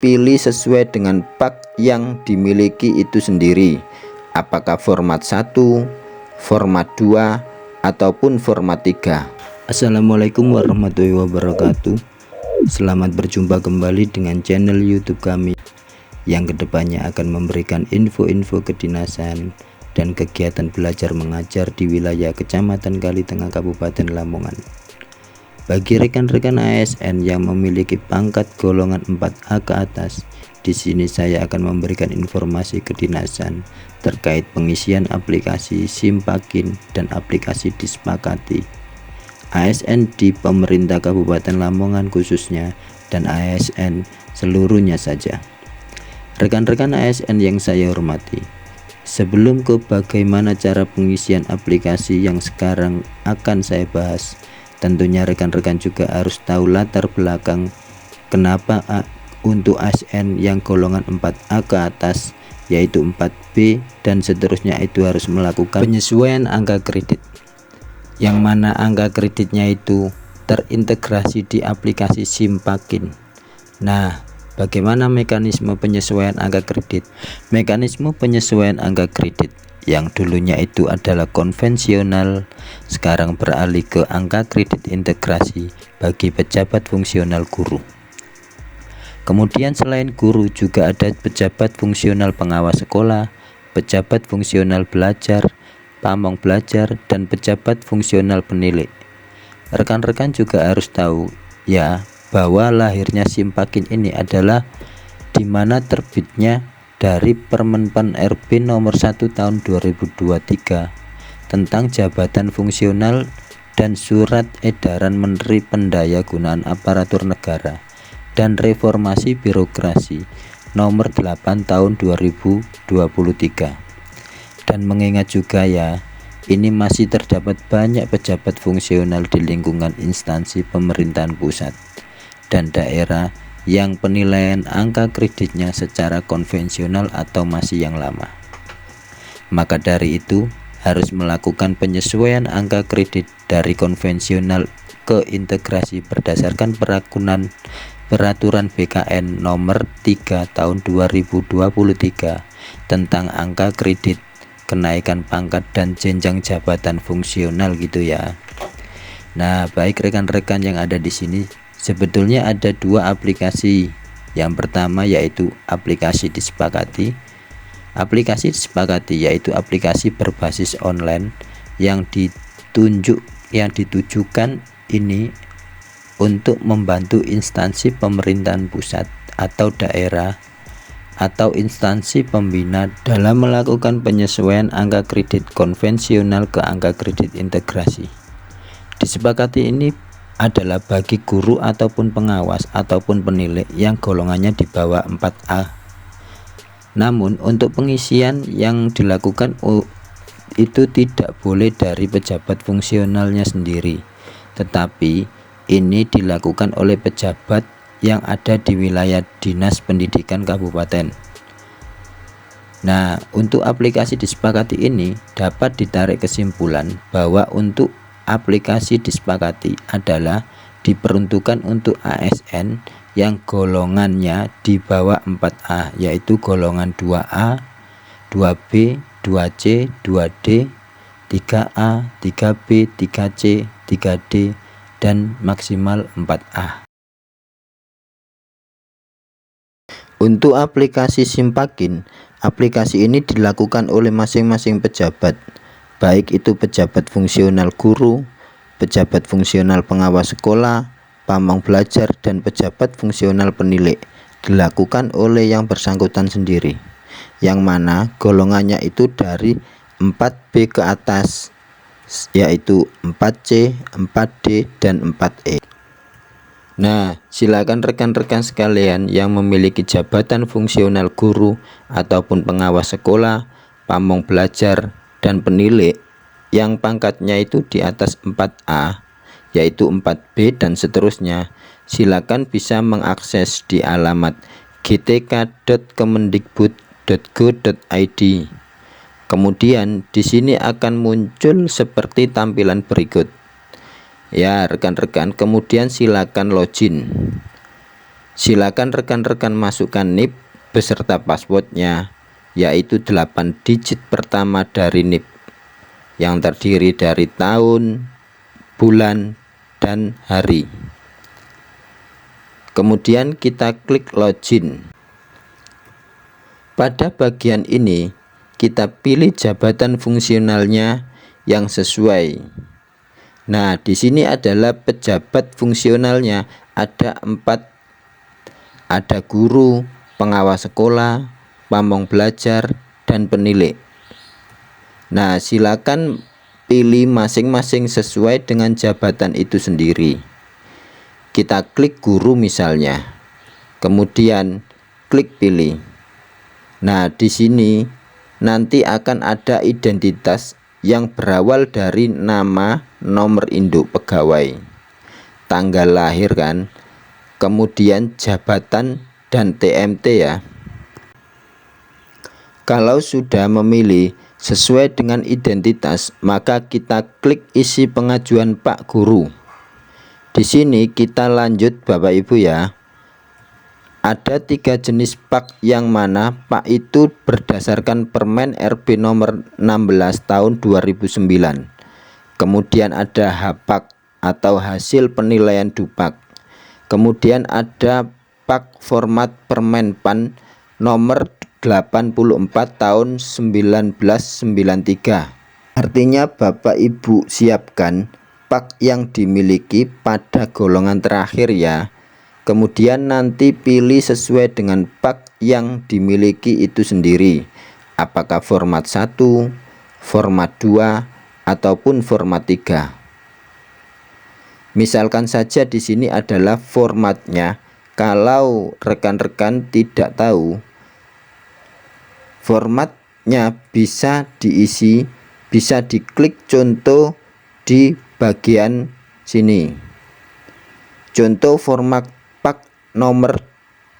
Pilih sesuai dengan pak yang dimiliki itu sendiri, apakah format 1, format 2, ataupun format 3. Assalamualaikum warahmatullahi wabarakatuh. Selamat berjumpa kembali dengan channel YouTube kami yang kedepannya akan memberikan info-info kedinasan dan kegiatan belajar mengajar di wilayah Kecamatan Kalitengah Kabupaten Lamongan. Bagi rekan-rekan ASN yang memiliki pangkat golongan 4A ke atas, di sini saya akan memberikan informasi kedinasan terkait pengisian aplikasi Simpakin dan aplikasi Disepakati. ASN di pemerintah Kabupaten Lamongan khususnya dan ASN seluruhnya saja. Rekan-rekan ASN yang saya hormati, sebelum ke bagaimana cara pengisian aplikasi yang sekarang akan saya bahas, tentunya rekan-rekan juga harus tahu latar belakang kenapa untuk ASN yang golongan 4A ke atas yaitu 4B dan seterusnya itu harus melakukan penyesuaian angka kredit, yang mana angka kreditnya itu terintegrasi di aplikasi Simpakin. Nah, bagaimana mekanisme penyesuaian angka kredit? Mekanisme penyesuaian angka kredit yang dulunya itu adalah konvensional sekarang beralih ke angka kredit integrasi bagi pejabat fungsional guru. Kemudian selain guru juga ada pejabat fungsional pengawas sekolah, pejabat fungsional belajar, pamong belajar, dan pejabat fungsional penilai. Rekan-rekan juga harus tahu ya bahwa lahirnya Simpakin ini adalah di mana terbitnya dari Permenpan RB nomor 1 tahun 2023 tentang jabatan fungsional dan surat edaran Menteri Pendayagunaan Aparatur Negara dan Reformasi Birokrasi nomor 8 tahun 2023. Dan mengingat juga ya, ini masih terdapat banyak pejabat fungsional di lingkungan instansi pemerintahan pusat dan daerah yang penilaian angka kreditnya secara konvensional atau masih yang lama. Maka dari itu harus melakukan penyesuaian angka kredit dari konvensional ke integrasi berdasarkan peraturan BKN nomor 3 tahun 2023 tentang angka kredit, kenaikan pangkat dan jenjang jabatan fungsional gitu ya. Nah, baik rekan-rekan yang ada di sini, sebetulnya ada dua aplikasi. Yang pertama yaitu aplikasi Disepakati. Aplikasi Disepakati yaitu aplikasi berbasis online yang ditujukan ini untuk membantu instansi pemerintahan pusat atau daerah atau instansi pembina dalam melakukan penyesuaian angka kredit konvensional ke angka kredit integrasi. Disepakati ini adalah bagi guru ataupun pengawas ataupun penilai yang golongannya di bawah 4A. Namun untuk pengisian yang dilakukan itu tidak boleh dari pejabat fungsionalnya sendiri, tetapi ini dilakukan oleh pejabat yang ada di wilayah Dinas Pendidikan Kabupaten. Nah, untuk aplikasi Disepakati ini dapat ditarik kesimpulan bahwa untuk aplikasi Disepakati adalah diperuntukkan untuk ASN yang golongannya di bawah 4A, yaitu golongan 2A, 2B, 2C, 2D, 3A, 3B, 3C, 3D, dan maksimal 4A. Untuk aplikasi Simpakin, aplikasi ini dilakukan oleh masing-masing pejabat, baik itu pejabat fungsional guru, pejabat fungsional pengawas sekolah, pamong belajar, dan pejabat fungsional penilai, dilakukan oleh yang bersangkutan sendiri, yang mana golongannya itu dari 4B ke atas, yaitu 4C, 4D, dan 4E. Nah, silakan rekan-rekan sekalian yang memiliki jabatan fungsional guru ataupun pengawas sekolah, pamong belajar, dan penilai yang pangkatnya itu di atas 4A yaitu 4B dan seterusnya, silakan bisa mengakses di alamat gtk.kemendikbud.go.id. Kemudian di sini akan muncul seperti tampilan berikut. Ya rekan-rekan, kemudian silakan login. Silakan rekan-rekan masukkan NIP beserta passwordnya, yaitu 8 digit pertama dari NIP yang terdiri dari tahun, bulan, dan hari. Kemudian kita klik login. Pada bagian ini kita pilih jabatan fungsionalnya yang sesuai. Nah, di sini adalah pejabat fungsionalnya, ada 4, ada guru, pengawas sekolah, pamong belajar, dan penilik. Nah, silakan pilih masing-masing sesuai dengan jabatan itu sendiri. Kita klik guru misalnya, kemudian klik pilih. Nah, di sini nanti akan ada identitas yang berawal dari nama, nomor induk pegawai, tanggal lahir kan, kemudian jabatan dan TMT ya. Kalau sudah memilih sesuai dengan identitas, maka kita klik isi pengajuan Pak Guru. Di sini kita lanjut Bapak Ibu ya. Ada 3 jenis PAK yang mana PAK itu berdasarkan Permen RB nomor 16 tahun 2009. Kemudian ada HPAK atau hasil penilaian DUPAK. Kemudian ada PAK format Permen PAN nomor 84 tahun 1993. Artinya Bapak Ibu siapkan PAK yang dimiliki pada golongan terakhir ya. Kemudian nanti pilih sesuai dengan PAK yang dimiliki itu sendiri, apakah format 1, format 2, ataupun format 3. Misalkan saja di sini adalah formatnya. Kalau rekan-rekan tidak tahu, formatnya bisa diisi, bisa diklik contoh di bagian sini. Contoh format PAK nomor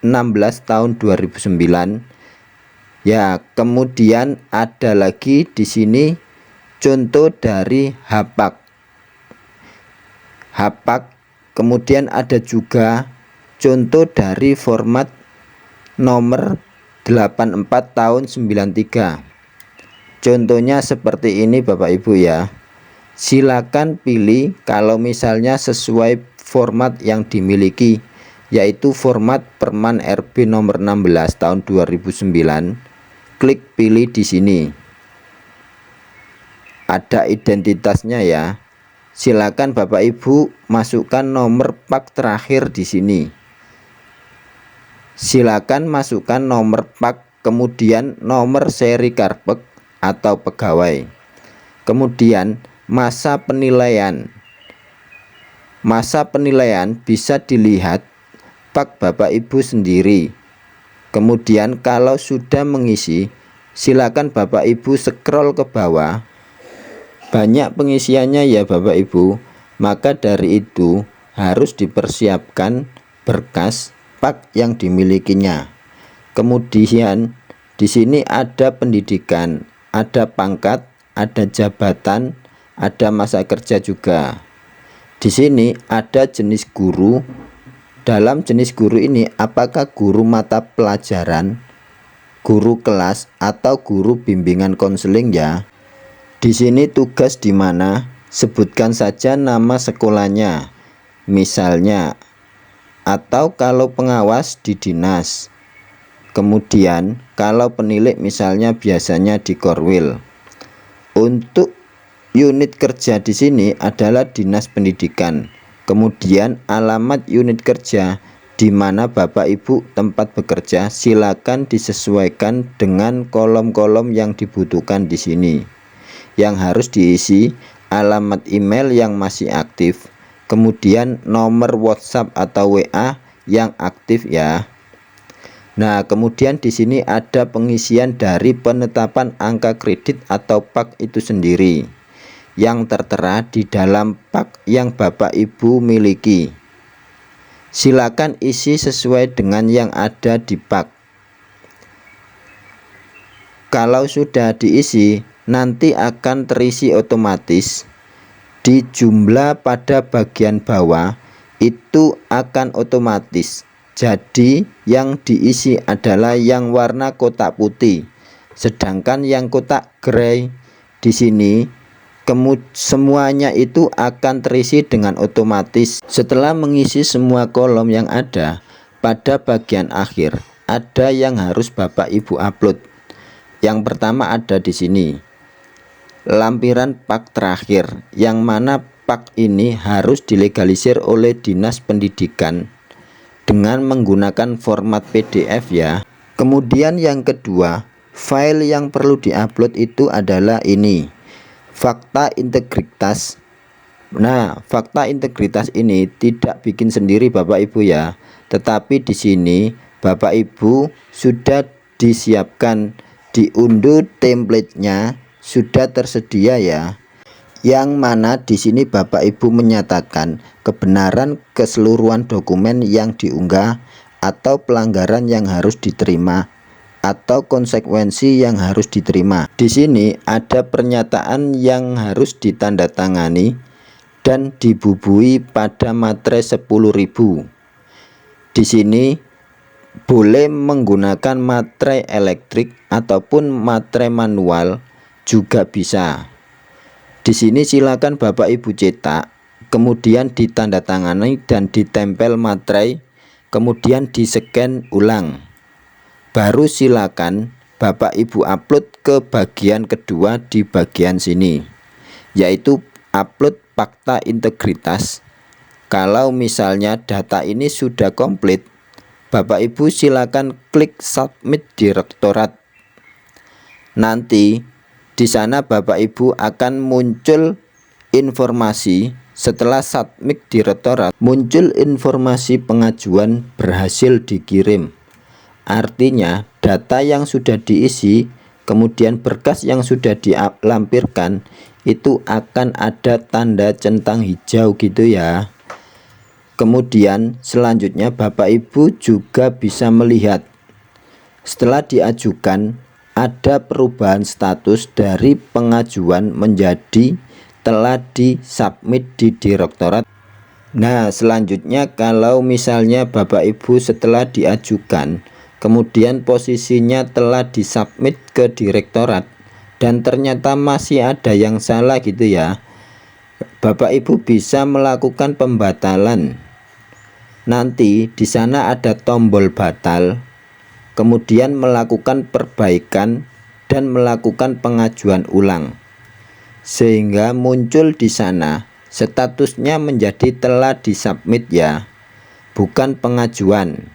16 tahun 2009 ya. Kemudian ada lagi di sini contoh dari HPAK. Kemudian ada juga contoh dari format nomor 84 tahun 93. Contohnya seperti ini Bapak Ibu ya. Silakan pilih kalau misalnya sesuai format yang dimiliki, yaitu format Permen RB nomor 16 tahun 2009. Klik pilih di sini. Ada identitasnya ya. Silakan Bapak Ibu masukkan nomor PAK terakhir di sini. Silakan masukkan nomor PAK, kemudian nomor seri karpet atau pegawai. Kemudian masa penilaian. Masa penilaian bisa dilihat PAK Bapak Ibu sendiri. Kemudian kalau sudah mengisi, silakan Bapak Ibu scroll ke bawah. Banyak pengisiannya ya Bapak Ibu. Maka dari itu harus dipersiapkan berkas PAK yang dimilikinya. Kemudian di sini ada pendidikan, ada pangkat, ada jabatan, ada masa kerja juga. Di sini ada jenis guru. Dalam jenis guru ini apakah guru mata pelajaran, guru kelas, atau guru bimbingan konseling ya. Di sini tugas di mana, sebutkan saja nama sekolahnya, misalnya, atau kalau pengawas di dinas. Kemudian kalau penilik misalnya biasanya di Korwil. Untuk unit kerja di sini adalah Dinas Pendidikan. Kemudian alamat unit kerja di mana Bapak Ibu tempat bekerja silakan disesuaikan dengan kolom-kolom yang dibutuhkan di sini. Yang harus diisi alamat email yang masih aktif, kemudian nomor WhatsApp atau WA yang aktif ya. Nah, kemudian di sini ada pengisian dari penetapan angka kredit atau PAK itu sendiri yang tertera di dalam PAK yang Bapak Ibu miliki. Silakan isi sesuai dengan yang ada di PAK. Kalau sudah diisi, nanti akan terisi otomatis. Di jumlah pada bagian bawah itu akan otomatis Jadi yang diisi adalah yang warna kotak putih, sedangkan yang kotak grey di sini semuanya itu akan terisi dengan otomatis. Setelah mengisi semua kolom yang ada, pada bagian akhir ada yang harus Bapak Ibu upload. Yang pertama ada di sini, lampiran pak terakhir, yang mana pak ini harus dilegalisir oleh Dinas Pendidikan dengan menggunakan format PDF ya. Kemudian yang kedua, file yang perlu diupload itu adalah ini, fakta integritas. Nah, fakta integritas ini tidak bikin sendiri Bapak Ibu ya, tetapi di sini Bapak Ibu sudah disiapkan, diunduh template-nya sudah tersedia ya. Yang mana di sini Bapak Ibu menyatakan kebenaran keseluruhan dokumen yang diunggah atau pelanggaran yang harus diterima atau konsekuensi yang harus diterima. Di sini ada pernyataan yang harus ditandatangani dan dibubui pada materai 10.000. Di sini boleh menggunakan materai elektrik ataupun materai manual juga bisa. Di sini silakan Bapak Ibu cetak, kemudian ditandatangani dan ditempel materai, kemudian di-scan ulang. Baru silakan Bapak Ibu upload ke bagian kedua di bagian sini, yaitu upload fakta integritas. Kalau misalnya data ini sudah komplit, Bapak Ibu silakan klik submit direktorat. Nanti di sana Bapak Ibu akan muncul informasi setelah submit direktorat, muncul informasi pengajuan berhasil dikirim. Artinya data yang sudah diisi, kemudian berkas yang sudah dilampirkan itu akan ada tanda centang hijau gitu ya. Kemudian selanjutnya Bapak Ibu juga bisa melihat setelah diajukan ada perubahan status dari pengajuan menjadi telah disubmit di direktorat. Nah, selanjutnya kalau misalnya Bapak Ibu setelah diajukan kemudian posisinya telah disubmit ke direktorat dan ternyata masih ada yang salah gitu ya, Bapak Ibu bisa melakukan pembatalan. Nanti di sana ada tombol batal, kemudian melakukan perbaikan dan melakukan pengajuan ulang, sehingga muncul di sana statusnya menjadi telah disubmit ya, bukan pengajuan.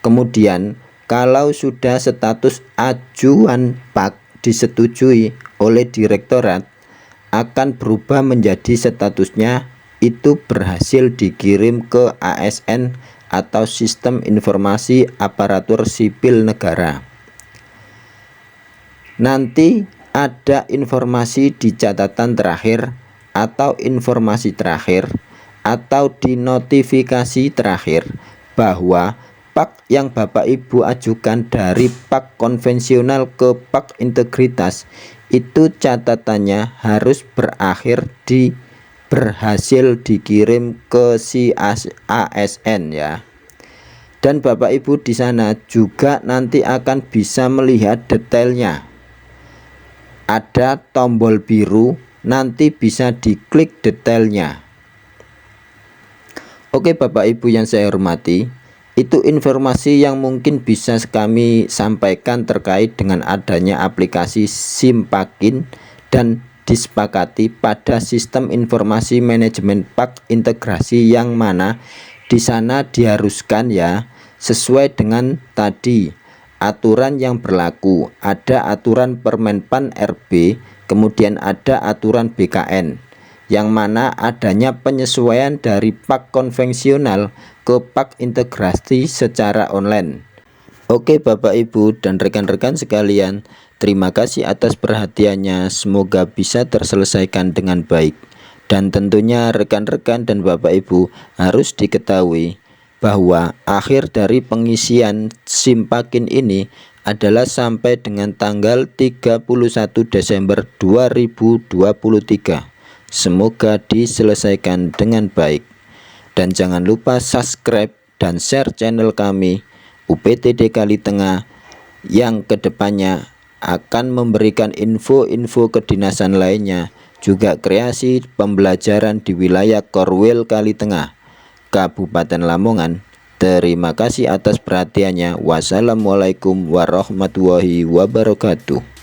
Kemudian kalau sudah status ajuan pak disetujui oleh direktorat, akan berubah menjadi statusnya itu berhasil dikirim ke ASN atau Sistem Informasi Aparatur Sipil Negara. Nanti ada informasi di catatan terakhir atau informasi terakhir atau di notifikasi terakhir bahwa pak yang Bapak Ibu ajukan dari pak konvensional ke pak integritas itu catatannya harus berakhir di berhasil dikirim ke si ASN ya. Dan Bapak Ibu di sana juga nanti akan bisa melihat detailnya. Ada tombol biru, nanti bisa diklik detailnya. Oke Bapak Ibu yang saya hormati, itu informasi yang mungkin bisa kami sampaikan terkait dengan adanya aplikasi Simpakin dan disepakati pada sistem informasi manajemen pak integrasi, yang mana di sana diharuskan ya sesuai dengan tadi aturan yang berlaku. Ada aturan Permenpan RB, kemudian ada aturan BKN, yang mana adanya penyesuaian dari pak konvensional ke pak integrasi secara online. Oke Bapak Ibu dan rekan-rekan sekalian, terima kasih atas perhatiannya. Semoga bisa terselesaikan dengan baik. Dan tentunya rekan-rekan dan Bapak Ibu harus diketahui bahwa akhir dari pengisian Simpakin ini adalah sampai dengan tanggal 31 Desember 2023. Semoga diselesaikan dengan baik. Dan jangan lupa subscribe, dan share channel kami UPTD Kali Tengah yang kedepannya akan memberikan info-info kedinasan lainnya, juga kreasi pembelajaran di wilayah Korwil Kali Tengah, Kabupaten Lamongan. Terima kasih atas perhatiannya. Wassalamualaikum warahmatullahi wabarakatuh.